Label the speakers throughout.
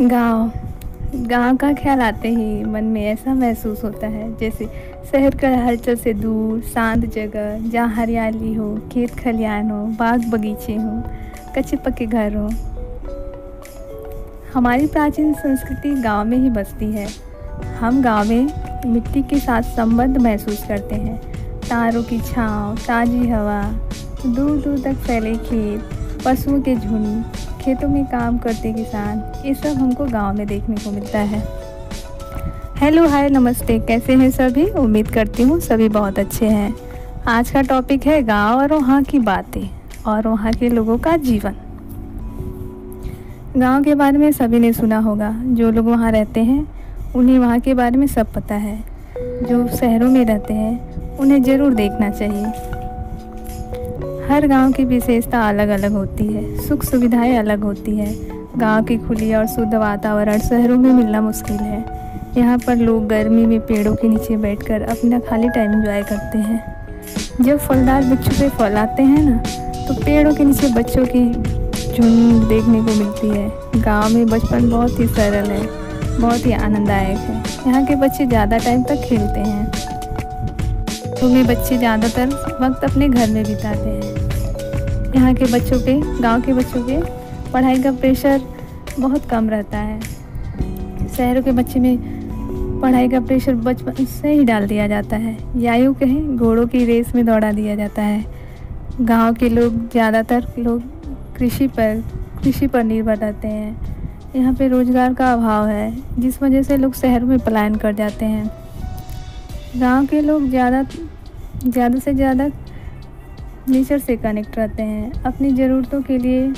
Speaker 1: गांव गांव का ख्याल आते ही मन में ऐसा महसूस होता है जैसे शहर का हलचल से दूर शांत जगह जहाँ हरियाली हो, खेत खलियान हो, बाग बगीचे हो, कच्चे पक्के घर हो। हमारी प्राचीन संस्कृति गांव में ही बसती है। हम गांव में मिट्टी के साथ संबंध महसूस करते हैं। तारों की छांव, ताज़ी हवा, दूर दूर तक फैले खेत, पशुओं के झुंड, खेतों में काम करते किसान, ये सब हमको गांव में देखने को मिलता है। हेलो, हाय, नमस्ते, कैसे हैं सभी? उम्मीद करती हूँ सभी बहुत अच्छे हैं। आज का टॉपिक है गांव और वहाँ की बातें और वहाँ के लोगों का जीवन। गांव के बारे में सभी ने सुना होगा। जो लोग वहाँ रहते हैं उन्हें वहाँ के बारे में सब पता है। जो शहरों में रहते हैं उन्हें ज़रूर देखना चाहिए। हर गांव की विशेषता अलग अलग होती है, सुख सुविधाएं अलग होती है। गांव की खुली और शुद्ध वातावरण शहरों में मिलना मुश्किल है। यहाँ पर लोग गर्मी में पेड़ों के नीचे बैठकर अपना खाली टाइम एंजॉय करते हैं। जब फलदार वृक्षों पे फल आते हैं ना, तो पेड़ों के नीचे बच्चों की झुंड देखने को मिलती है। गांव में बचपन बहुत ही सरल है, बहुत ही आनंददायक है। यहाँ के बच्चे ज़्यादा टाइम तक खेलते हैं। तो में बच्चे ज़्यादातर वक्त अपने घर में बिताते हैं। यहाँ के बच्चों पे, गांव के बच्चों पे पढ़ाई का प्रेशर बहुत कम रहता है। शहरों के बच्चे में पढ़ाई का प्रेशर बचपन से ही डाल दिया जाता है, या यूँ कहें घोड़ों की रेस में दौड़ा दिया जाता है। गांव के लोग, ज़्यादातर लोग कृषि पर निर्भर रहते हैं। यहाँ पे रोज़गार का अभाव है, जिस वजह से लोग शहरों में पलायन कर जाते हैं। गांव के लोग ज़्यादा से ज़्यादा नेचर से कनेक्ट रहते हैं। अपनी ज़रूरतों के लिए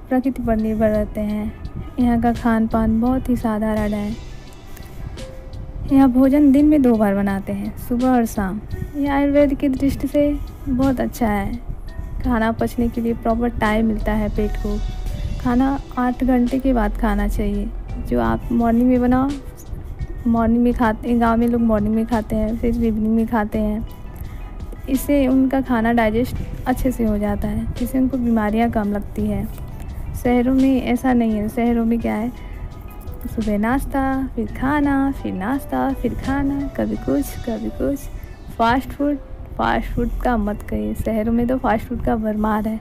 Speaker 1: प्रकृति पर निर्भर रहते हैं। यहाँ का खान पान बहुत ही साधारण है। यहाँ भोजन दिन में 2 बार बनाते हैं, सुबह और शाम। ये आयुर्वेद की दृष्टि से बहुत अच्छा है। खाना पचने के लिए प्रॉपर टाइम मिलता है पेट को। खाना 8 घंटे के बाद खाना चाहिए। जो आप मॉर्निंग में बनाओ, मॉर्निंग में खाते हैं। गाँव में लोग मॉर्निंग में खाते हैं, फिर इवनिंग में खाते हैं। इससे उनका खाना डाइजेस्ट अच्छे से हो जाता है, जिससे उनको बीमारियां कम लगती है। शहरों में ऐसा नहीं है। शहरों में क्या है, सुबह नाश्ता, फिर खाना, फिर नाश्ता, फिर खाना, कभी कुछ। फास्ट फूड का मत कहिए। शहरों में तो फास्ट फूड का भरमार है।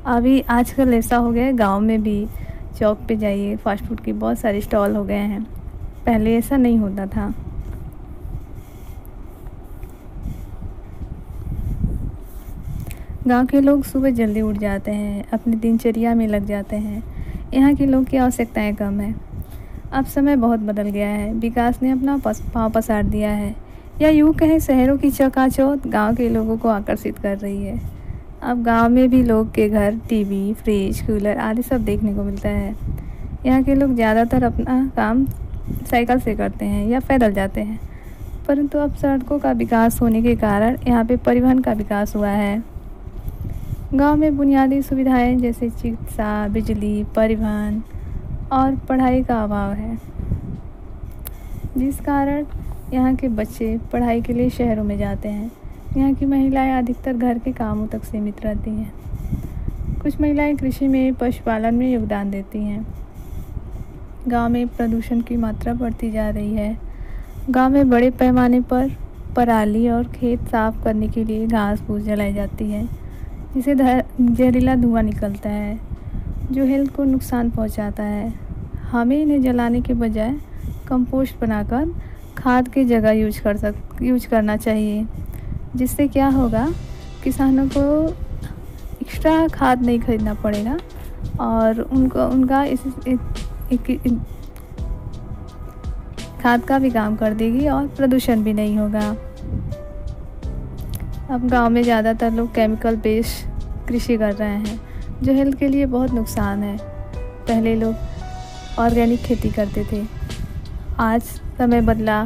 Speaker 1: अभी आजकल ऐसा हो गया है, गाँव में भी चौक पे जाइए, फास्ट फूड की बहुत सारे स्टॉल हो गए हैं। पहले ऐसा नहीं होता था। गांव के लोग सुबह जल्दी उठ जाते हैं, अपनी दिनचर्या में लग जाते हैं। यहाँ के लोग की आवश्यकताएं कम है। अब समय बहुत बदल गया है। विकास ने अपना पाँव पसार दिया है, या यूँ कहें शहरों की चकाचौंध गांव के लोगों को आकर्षित कर रही है। अब गांव में भी लोग के घर टीवी, फ्रिज, कूलर आदि सब देखने को मिलता है। यहाँ के लोग ज़्यादातर अपना काम साइकिल से करते हैं या पैदल जाते हैं। परंतु अब सड़कों का विकास होने के कारण यहाँ पे परिवहन का विकास हुआ है। गांव में बुनियादी सुविधाएं जैसे चिकित्सा, बिजली, परिवहन और पढ़ाई का अभाव है, जिस कारण यहाँ के बच्चे पढ़ाई के लिए शहरों में जाते हैं। यहाँ की महिलाएं अधिकतर घर के कामों तक सीमित रहती हैं। कुछ महिलाएं कृषि में, पशुपालन में योगदान देती हैं। गांव में प्रदूषण की मात्रा बढ़ती जा रही है। गांव में बड़े पैमाने पर पराली और खेत साफ करने के लिए घास फूस जलाई जाती है, जिससे जहरीला धुआं निकलता है, जो हेल्थ को नुकसान पहुंचाता है। हमें इन्हें जलाने के बजाय कंपोस्ट बनाकर खाद की जगह यूज करना चाहिए। जिससे क्या होगा, किसानों को एक्स्ट्रा खाद नहीं खरीदना पड़ेगा और उनका खाद का भी काम कर देगी और प्रदूषण भी नहीं होगा। अब गांव में ज़्यादातर लोग केमिकल बेस्ड कृषि कर रहे हैं, जो हेल्थ के लिए बहुत नुकसान है। पहले लोग ऑर्गेनिक खेती करते थे। आज समय बदला,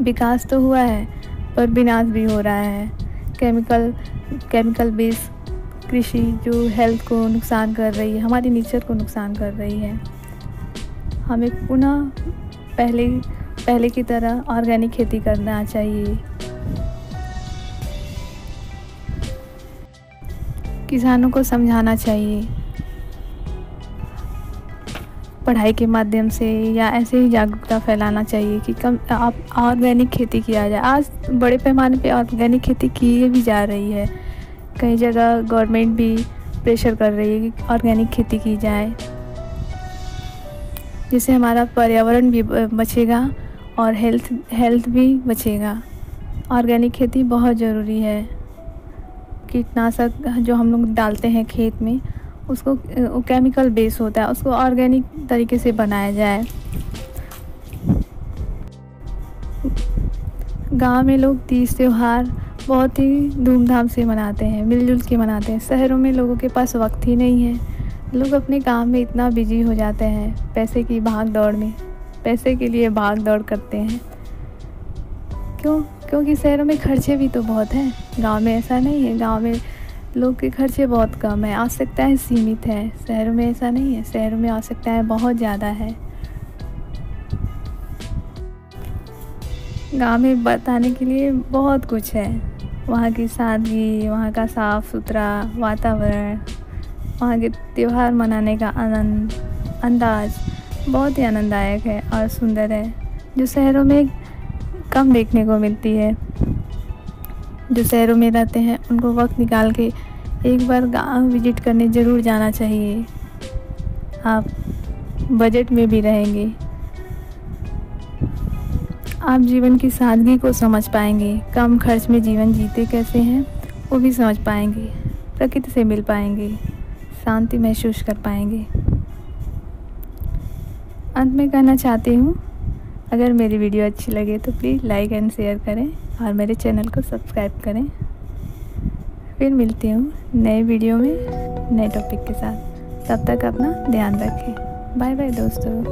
Speaker 1: विकास तो हुआ है पर विनाश भी हो रहा है। केमिकल बेस्ड कृषि जो हेल्थ को नुकसान कर रही है, हमारी नेचर को नुकसान कर रही है। हमें पुनः पहले की तरह ऑर्गेनिक खेती करना चाहिए। किसानों को समझाना चाहिए। पढ़ाई के माध्यम से या ऐसे ही जागरूकता फैलाना चाहिए कि कम आप ऑर्गेनिक खेती किया जाए। आज बड़े पैमाने पे ऑर्गेनिक खेती की भी जा रही है। कई जगह गवर्नमेंट भी प्रेशर कर रही है कि ऑर्गेनिक खेती की जाए, जिससे हमारा पर्यावरण भी बचेगा और हेल्थ भी बचेगा। ऑर्गेनिक खेती बहुत ज़रूरी है। कीटनाशक जो हम लोग डालते हैं खेत में, उसको वो केमिकल बेस होता है, उसको ऑर्गेनिक तरीके से बनाया जाए। गांव में लोग तीज त्यौहार बहुत ही धूमधाम से मनाते हैं, मिलजुल के मनाते हैं। शहरों में लोगों के पास वक्त ही नहीं है। लोग अपने काम में इतना बिजी हो जाते हैं, पैसे की भाग दौड़ में, पैसे के लिए भाग दौड़ करते हैं। क्योंकि शहरों में खर्चे भी तो बहुत हैं। गांव में ऐसा नहीं है। गांव में लोग के खर्चे बहुत कम है, आवश्यकताएं सीमित है। शहरों में ऐसा नहीं है। शहरों में आवश्यकताएं बहुत ज़्यादा है। गांव में बताने के लिए बहुत कुछ है। वहाँ की सादगी, वहाँ का साफ़ सुथरा वातावरण, वहाँ के त्यौहार मनाने का अंदाज बहुत ही आनंददायक है और सुंदर है, जो शहरों में कम देखने को मिलती है। जो शहरों में रहते हैं उनको वक्त निकाल के एक बार गांव विजिट करने ज़रूर जाना चाहिए। आप बजट में भी रहेंगे, आप जीवन की सादगी को समझ पाएंगे। कम खर्च में जीवन जीते कैसे हैं वो भी समझ पाएंगे। प्रकृति से मिल पाएंगे, शांति महसूस कर पाएंगे। अंत में कहना चाहती हूँ, अगर मेरी वीडियो अच्छी लगे तो प्लीज़ लाइक एंड शेयर करें और मेरे चैनल को सब्सक्राइब करें। फिर मिलती हूँ नए वीडियो में नए टॉपिक के साथ। तब तक अपना ध्यान रखें। बाय बाय दोस्तों।